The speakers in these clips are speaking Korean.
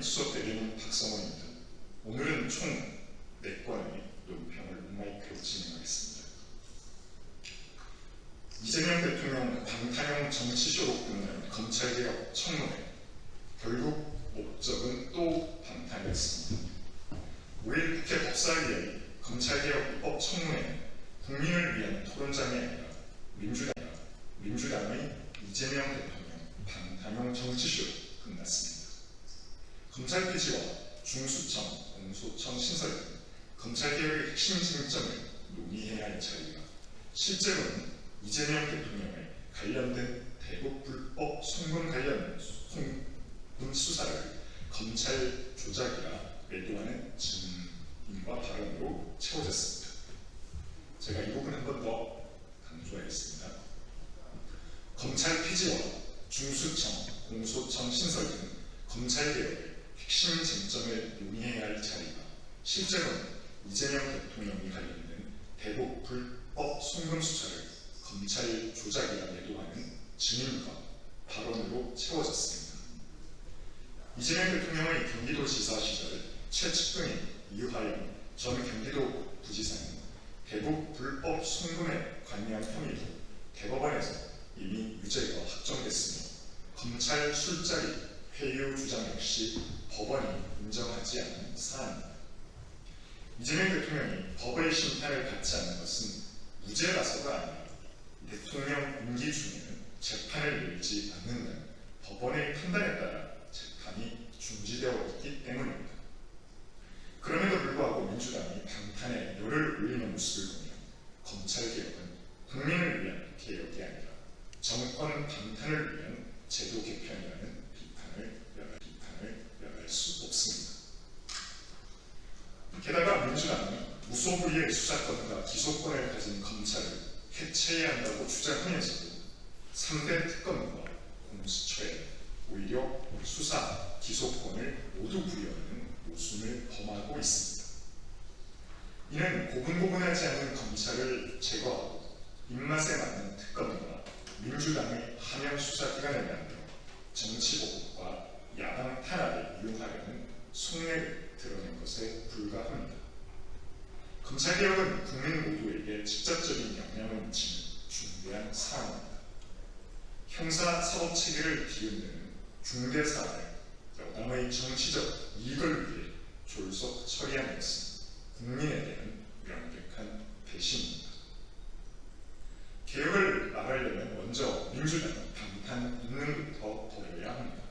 수업 대리인 박성원입니다. 오늘은 총 4건의 논평을 온마이크로 진행하겠습니다. 이재명 대통령 방탄용 정치쇼로 끝난 검찰개혁 청문회, 결국 목적은 또 방탄이었습니다. 5일 국회 법사위의 검찰개혁 입법 청문회는 국민을 위한 토론장이 아니라 민주당의 이재명 대통령 방탄용 정치쇼로 끝났습니다. 검찰 폐지와 중수청, 공소청 신설 등 검찰개혁의 핵심 쟁점을 논의해야 할 자리가 실제로는 이재명 대통령의 관련된 대북 불법 송금 관련 송금 수사를 검찰 조작이라 매도하는 증인과 발언으로 채워졌습니다. 제가 이 부분 한 번 더 강조하겠습니다. 검찰 폐지와 중수청, 공소청 신설 등 검찰개혁의 핵심 쟁점을 논의해야 할 자리가 실제로는 이재명 대통령이 관련된 대북 불법 송금 수사를 검찰 조작이라 매도하는 증인과 발언으로 채워졌습니다. 이재명 대통령의 경기도지사 시절 최측근인 이화영 전 경기도 부지사는 대북 불법 송금에 관여한 혐의로 대법원에서 이미 유죄가 확정됐으며 검찰 술자리 회유 주장 역시 법원이 인정하지 않은 사안입니다. 이재명 대통령이 법의 심판을 받지 않는 것은 무죄라서가 아니라 대통령 임기 중에는 재판을 열지 않는다는 법원의 판단에 따라 재판이 중지되어 있기 때문입니다. 그럼에도 불구하고 민주당이 방탄에 열을 올리는 모습을 보면 검찰개혁은 국민을 위한 개혁이 아니라 정권 방탄을 위한 제도 개편이라는 비판을 면할 수 없습니다. 게다가 민주당은 무소불위의 수사권과 기소권을 가진 검찰을 해체해야 한다고 주장하면서도 3대 특검과 공수처에 오히려 수사, 기소권을 모두 부여하는 모순을 범하고 있습니다. 이는 고분고분하지 않은 검찰을 제거하고 입맛에 맞는 특검과 민주당의 하명 수사기관을 만들어 정치보복과 야당 탄압에 이용하려는 속내를 드러낸 것에 불과합니다. 검찰개혁은 국민 모두에게 직접적인 영향을 미치는 중대한 사안입니다. 형사사법체계를 뒤흔드는 중대사안을 여당의 정치적 이익을 위해 졸속 처리한 것은 국민에 대한 명백한 배신입니다. 개혁을 막으려면 먼저 민주당은 방탄 본능부터 버려야 합니다.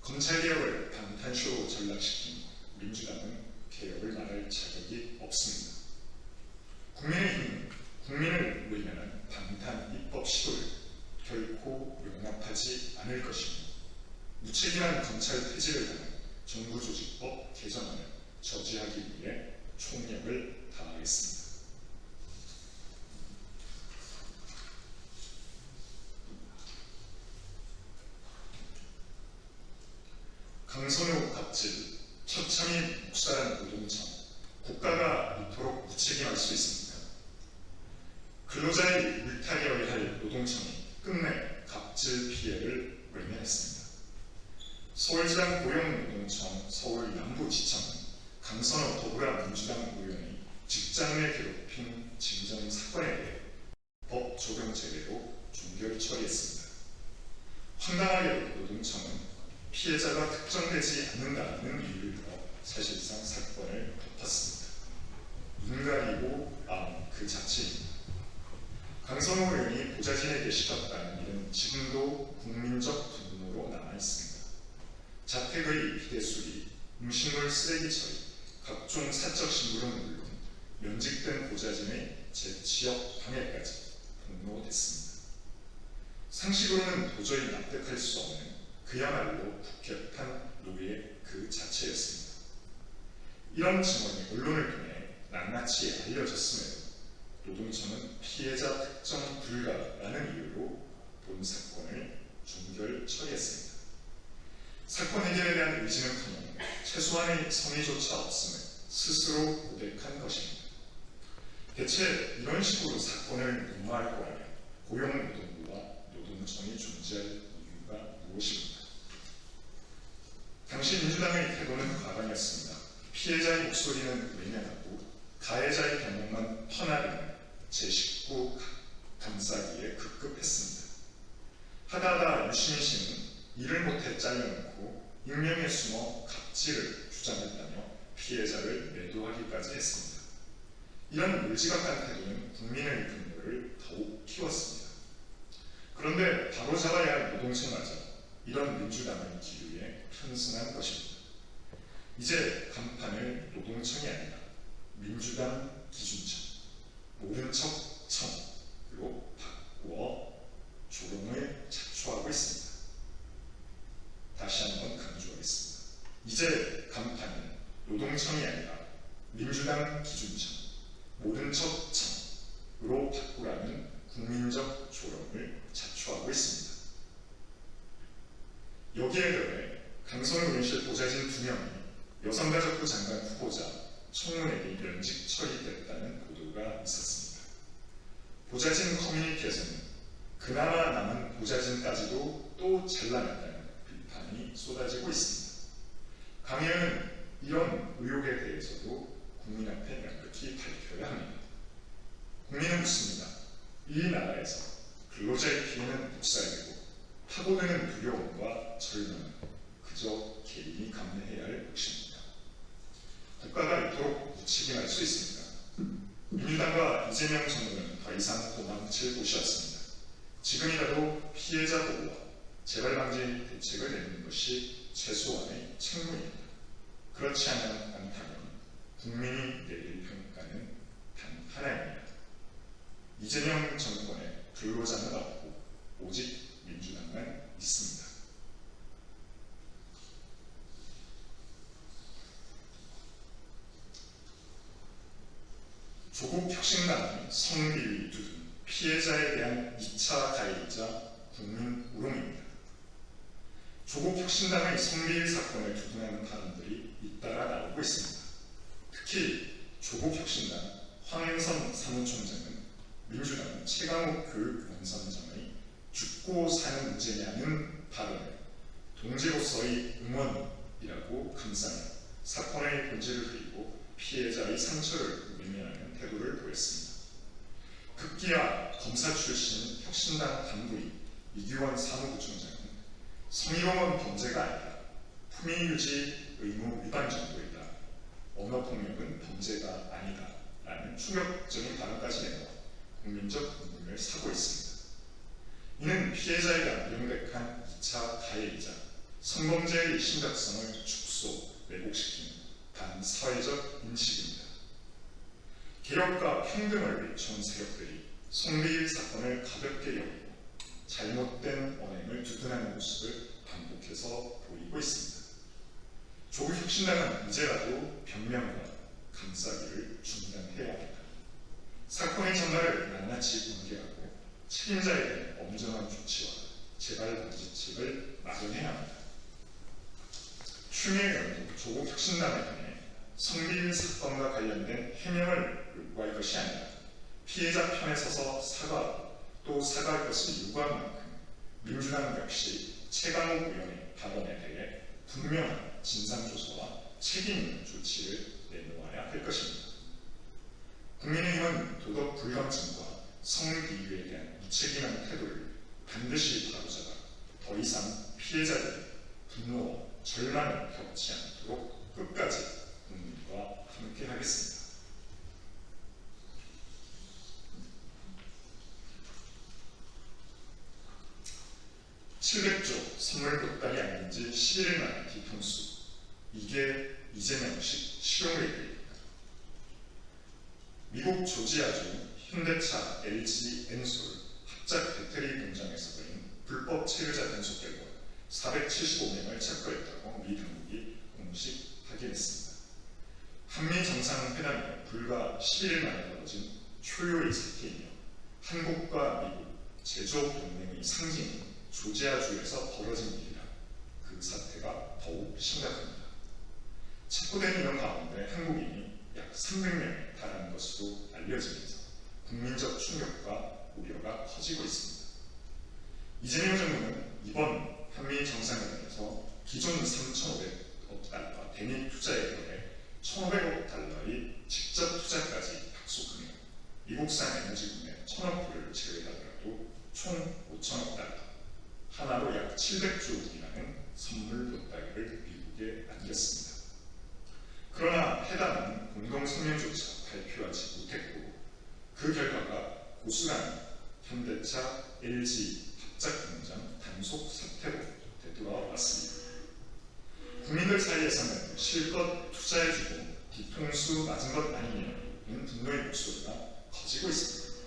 검찰개혁을 방탄쇼로 전락시킨 민주당은 개혁을 말할 자격이 없습니다. 국민의힘은 국민을 외면한 방탄 입법 시도를 결코 용납하지 않을 것이며 무책임한 검찰 폐지를 향한 정부조직법 개정안을 저지하기 위해 총력을 다하겠습니다. 강선우 갑질, 처참히 묵살한 노동청, 국가가 이토록 무책임할 수 있습니까? 근로자의 물타기여야 할 노동청이 끝내 갑질 피해를 외면했습니다. 서울지방 고용노동청, 서울 남부지청은 강선우 더불어민주당 의원의 직장 내 괴롭힘 징정 사건에 대해 법 적용 제외로 종결 처리했습니다. 황당하게도 노동청은 피해자가 특정되지 않는다는 이유를 들어 사실상 사건을 덮었습니다. 눈 가리고 마음 그 자체입니다. 강선우 의원이 보좌진에게 시켰다는 일은 지금도 국민적 분노로 남아있습니다. 자택의 비대수리, 음식물 쓰레기 처리, 각종 사적 신고는 물론 면직된 보좌진의 재취업 방해까지 폭로됐습니다. 상식으로는 도저히 납득할 수 없는 그야말로 국격한 노예 그 자체였습니다. 이런 증언이 언론을 통해 낱낱이 알려졌음에도 노동청은 피해자 특정 불가라는 이유로 본 사건을 종결 처리했습니다. 사건 해결에 대한 의지는커녕 최소한의 성의조차 없음을 스스로 고백한 것입니다. 대체 이런 식으로 사건을 무마할 거라면 고용노동부와 노동청이 존재할 이유가 무엇입니까? 당시 당시 민주당의 태도는 과감했습니다. 피해자의 목소리는 외면하고 가해자의 변명만 퍼나르는 제 식구 감싸기에 급급했습니다. 하다하다 유시민 씨는 일을 못해 잘려놓고 익명에 숨어 갑질을 주장했다며 피해자를 매도하기까지 했습니다. 이런 물지각한 태도는 국민의 분노를 더욱 키웠습니다. 그런데 바로잡아야 할 노동청마저 이런 민주당의 기류에 편승한 것입니다. 이제 간판을 노동청이 아니라 민주당 기준청, 모른 척 청으로 바꾸어 조롱을 자초하고 있습니다. 다시 한번 강조하겠습니다. 이제 간판은 노동청이 아니라 민주당 기준청, 모른 척 청으로 바꾸라는 국민적 조롱을 자초하고 있습니다. 여기에 더해 강선 의원실 보좌진 2명이 여성가족부 장관 후보자 청문회에 면직 처리됐다는 보도가 있었습니다. 보좌진 커뮤니티에서는 그나마 남은 보좌진까지도 또 잘라냈다는 비판이 쏟아지고 있습니다. 강 의원은 이런 의혹에 대해서도 국민 앞에 명백히 밝혀야 합니다. 국민은 묻습니다. 이 나라에서 근로자의 피해는 묵살되고 파고드는 두려움과 절망은 그저 개인이 감내해야 할 몫입니다. 국가가 이토록 무책임할 수 있습니까? 민주당과 이재명 정부는 더 이상 도망칠 곳이 없습니다. 지금이라도 피해자 보호와 재발 방지 대책을 내는 것이 최소한의 책무입니다. 그렇지 않다면 국민이 내릴 평가는 단 하나입니다. 이재명 정권의 근로자는 없고 오직 민주당만 있습니다. 조국 혁신당은 성비위 두둔, 피해자에 대한 2차 가해이자 국민 우롱입니다. 조국 혁신당의 성비위 사건을 두둔하는 발언들이 잇따라 나오고 있습니다. 특히 조국 혁신당 황행선 사무총장은 민주당 최강욱 교육원선장의 죽고 사는 문제냐는 발언을 동지로서의 응원이라고 감싸며 사건의 본질을 그리고 피해자의 상처를 외면하는 태도를 보였습니다. 급기야 검사 출신 혁신당 당부인 이규원 사무부총장은 성희롱은 범죄가 아니다. 품위유지 의무 위반 정도이다. 언어폭력은 범죄가 아니다. 라는 충격적인 발언까지 내놓아 국민적 분노를 사고 있습니다. 이는 피해자에 대한 명백한 2차 가해이자 성범죄의 심각성을 축소, 왜곡시키는 반사회적 인식입니다. 개혁과 평등을 외쳐온 세력들이 성비위 사건을 가볍게 여기고 잘못된 언행을 두둔하는 모습을 반복해서 보이고 있습니다. 조국 혁신당은 이제라도 변명과 감싸기를 중단해야 합니다. 사건의 전말을 낱낱이 공개하고 책임자에 대한 엄정한 조치와 재발 방지책을 마련해야 합니다. 추미애 의원도 조국 혁신당에 관해 성비위 사건과 관련된 해명을 요구할 것이 아니라 피해자 편에 서서 사과하고 또 사과할 것을 요구한 만큼 민주당 역시 최강욱 의원의 발언에 대해 분명한 진상조사와 책임 있는 조치를 내놓아야 할 것입니다. 국민의힘은 도덕 불감증과 성비위에 대한 무책임한 태도를 반드시 바로잡아 더 이상 피해자들의 분노와 절망을 겪지 않도록 끝까지 국민과 함께 하겠습니다. (700조) 선물 보따리 아닌 지 11일 만에 뒤통수. 이게 이재명식 실용회의입니다. 미국 조지아주 현대차, LG, 엔솔 합작 배터리 공장에서 보인 불법 체류자 단속 결과 475명을 체포했다고 미 당국이 공식 확인했습니다. 한미 정상회담이 불과 11일 만에 벌어진 초유의 사태이며 한국과 미국 제조업 동맹의 상징인 조지아주에서 벌어진 일이라 그 사태가 더욱 심각합니다. 체포된 인원 가운데 한국인이 약 300명에 달하는 것으로 알려지면서 국민적 충격과 우려가 커지고 있습니다. 이재명 정부는 이번 한미 정상회담에서 기존 달러 대미 투자에 더해 1,500억 달러의 직접 투자까지 약속하며 미국산 에너지군의 1,000억 불을 제외하더라도 총 5,000억 달러, 하나로 약 700조 원이라는 선물 보따리를 미국에 안겼습니다. 그러나 해당은 공동성명조차 발표하지 못했고 그 결과가 고스란히 현대차, LG 합작공장 단속 사태로 되돌아왔습니다. 국민들 사이에서는 실컷 투자해주고 뒤통수 맞은 것 아니냐는 분노의 목소리가 커지고 있습니다.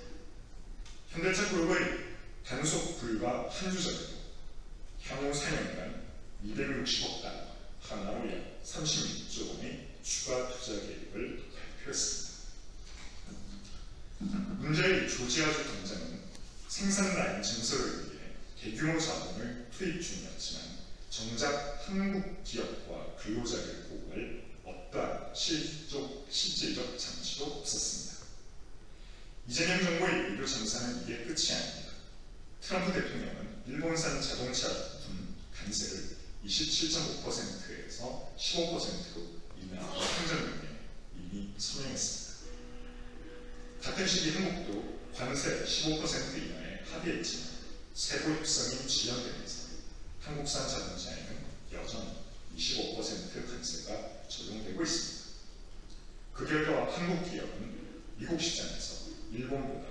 현대차 그룹의 단속 불과 한 주 전에도 향후 4년간 260억 달러, 하나로 약 36조 원의 추가 투자 계획을 발표했습니다. 문제의 조지아주 공장은 생산 라인 증설을 위해 대규모 자본을 투입 중이었지만 정작 한국 기업과 근로자를 보호할 어떠한 실질적 장치도 없었습니다. 이재명 정부의 외교 정사는 이게 끝이 아닙니다. 트럼프 대통령은 일본산 자동차 부품 관세를 27.5%에서 15%로 인하하는 행정명령에 이미 서명했습니다. 같은 시기 한국도 관세 15% 이하에 합의했지만 세부 협상이 지연되면서 한국산 자동차에는 여전히 25% 관세가 적용되고 있습니다. 그 결과 한국 기업은 미국 시장에서 일본보다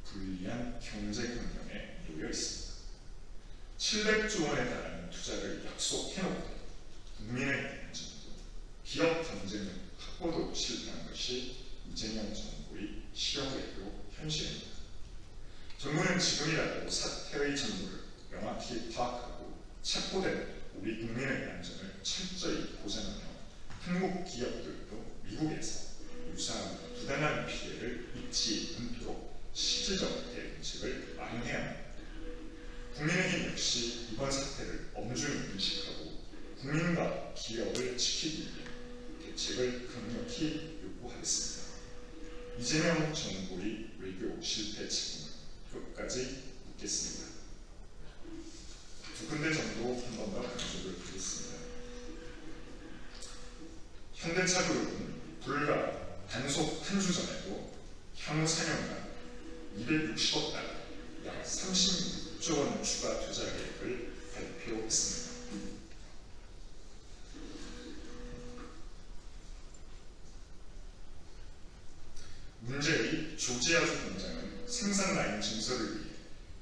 불리한 경제 환경에 놓여 있습니다. 700조 원에 달하는 투자를 약속해놓고 국민의 안전도 기업 경쟁력 확보도 실패한 것이 이재명 정부의 실효외교 현실입니다. 정부는 지금이라도 사태의 전부를 명확히 파악하고 체포된 우리 국민의 안전을 철저히 보장하며 한국 기업들도 미국에서 유사한 부당한 피해를 입지 않도록 실질적 대응책을 마련해야 합니다. 국민의힘 역시 이번 사태를 엄중히 인식하고 국민과 기업을 지키기 위해 대책을 강력히 요구하겠습니다. 이재명 정부의 외교 실패 책임을 끝까지 묻겠습니다. 두 군데 정도 한 번 더 강조를 드리겠습니다. 현대차 그룹은 불과 단속 한 주 전에도 향후 4년간 260억 달러, 약 36조 원 추가 투자 계획을 발표했습니다. 문제의 조지아주 공장은 생산 라인 증설을 위해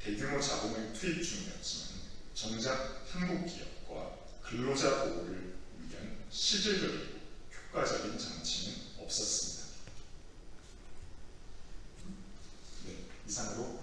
대규모 자본을 투입 중이었지만 정작 한국 기업과 근로자 보호를 위한 실질적이고 효과적인 장치는 없었습니다. 네, 이상으로